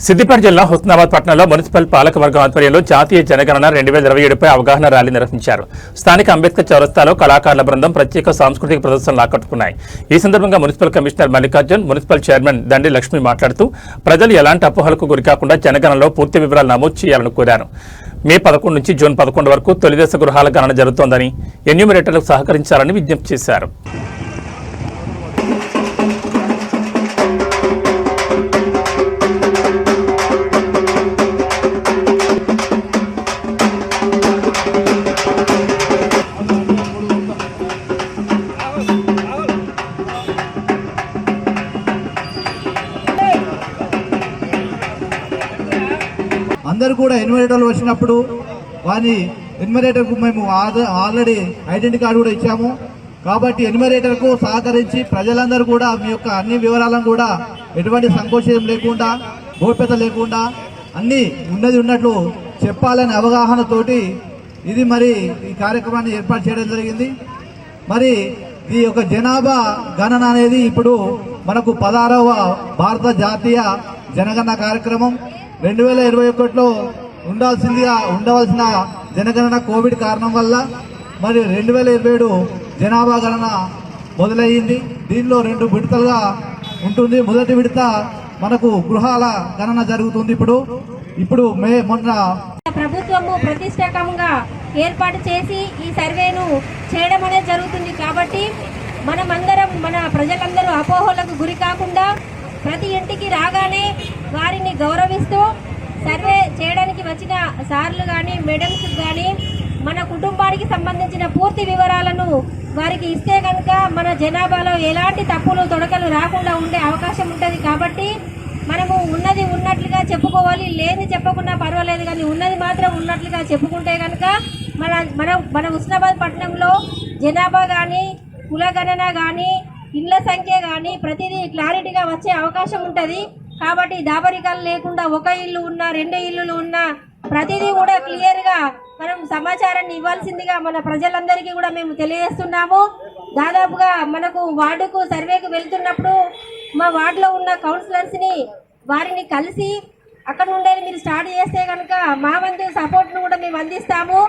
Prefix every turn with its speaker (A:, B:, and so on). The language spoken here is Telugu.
A: సిద్దిపేట జిల్లా హుస్నాబాద్ పట్టణంలో మున్సిపల్ పాలకవర్గం ఆధ్వర్యంలో జాతీయ జనగణన 2027పై అవగాహన ర్యాలీ నిర్వహించారు. స్థానిక అంబేద్కర్ చౌరస్తాలో కళాకారుల బృందం ప్రత్యేక సాంస్కృతిక ప్రదర్శనలు ఆకట్టుకున్నాయి. ఈ సందర్భంగా municipal commissioner Mallikarjun, municipal chairman Dandi Lakshmi మాట్లాడుతూ ప్రజలు ఎలాంటి అపోహలకు గురికాకుండా జనగణనలో పూర్తి వివరాలు నమోదు చేయాలని కోరారు. మే 11 నుంచి జూన్ 11 వరకు తొలిదశ గృహాల గణన జరుగుతోందని, ఎన్యూమరేటర్లకు సహకరించాలని విజ్ఞప్తి చేశారు.
B: అందరూ కూడా ఎన్యూమరేటర్లు వచ్చినప్పుడు వారి ఎన్యూమరేటర్కు మేము ఆల్రెడీ ఐడెంటిటీ కార్డు కూడా ఇచ్చాము. కాబట్టి ఎన్యూమరేటర్కు సహకరించి ప్రజలందరూ కూడా మీ యొక్క అన్ని వివరాలను కూడా ఎటువంటి సంకోచం లేకుండా, గోప్యత లేకుండా అన్నీ ఉన్నట్లు చెప్పాలనే అవగాహనతోటి ఇది మరి ఈ కార్యక్రమాన్ని ఏర్పాటు చేయడం జరిగింది. మరి ఈ యొక్క జనాభా గణన అనేది ఇప్పుడు మనకు 16వ భారత జాతీయ జనగణన కార్యక్రమం 2021లో ఉండవలసిన జనగణన కోవిడ్ కారణం వల్ల మరి 2027 జనాభా గణన మొదలయ్యింది. దీనిలో 2 విడతలుగా ఉంటుంది. మొదటి విడత మనకు గృహాల గణన జరుగుతుంది. ఇప్పుడు మొన్న
C: ప్రభుత్వము ప్రతిష్టాత్మకంగా ఏర్పాటు చేసి ఈ సర్వేను చేయడం అనేది జరుగుతుంది. కాబట్టి మనమందరం, మన ప్రజలందరూ అపోహలకు గురి కాకుండా ప్రతి ఇంటికి రాగానే వారిని గౌరవిస్తూ సర్వే చేయడానికి వచ్చిన సార్లు కానీ, మేడమ్స్ కానీ మన కుటుంబానికి సంబంధించిన పూర్తి వివరాలను వారికి ఇస్తే కనుక మన జనాభాలో ఎలాంటి తప్పులు తొడకలు రాకుండా ఉండే అవకాశం ఉంటుంది. కాబట్టి మనము ఉన్నది ఉన్నట్లుగా చెప్పుకోవాలి. లేని చెప్పకుండా పర్వాలేదు, కానీ ఉన్నది మాత్రం ఉన్నట్లుగా చెప్పుకుంటే కనుక మన హుస్నాబాద్ పట్టణంలో జనాభా కానీ, కులగణన కానీ, ఇళ్ల సంఖ్య కానీ ప్రతిదీ క్లారిటీగా వచ్చే అవకాశం ఉంటుంది. కాబట్టి దాబరికాలు లేకుండా ఒక ఇల్లు ఉన్నా, 2 ఇల్లులు ఉన్నా ప్రతిదీ కూడా క్లియర్గా మనం సమాచారాన్ని ఇవ్వాల్సిందిగా మన ప్రజలందరికీ కూడా మేము తెలియజేస్తున్నాము. దాదాపుగా మనకు వార్డుకు సర్వేకు వెళ్తున్నప్పుడు మా వార్డులో ఉన్న కౌన్సిలర్స్ని వారిని కలిసి అక్కడ నుండే మీరు స్టార్ట్ చేస్తే కనుక మా వంతు సపోర్ట్ను కూడా మేము అందిస్తాము.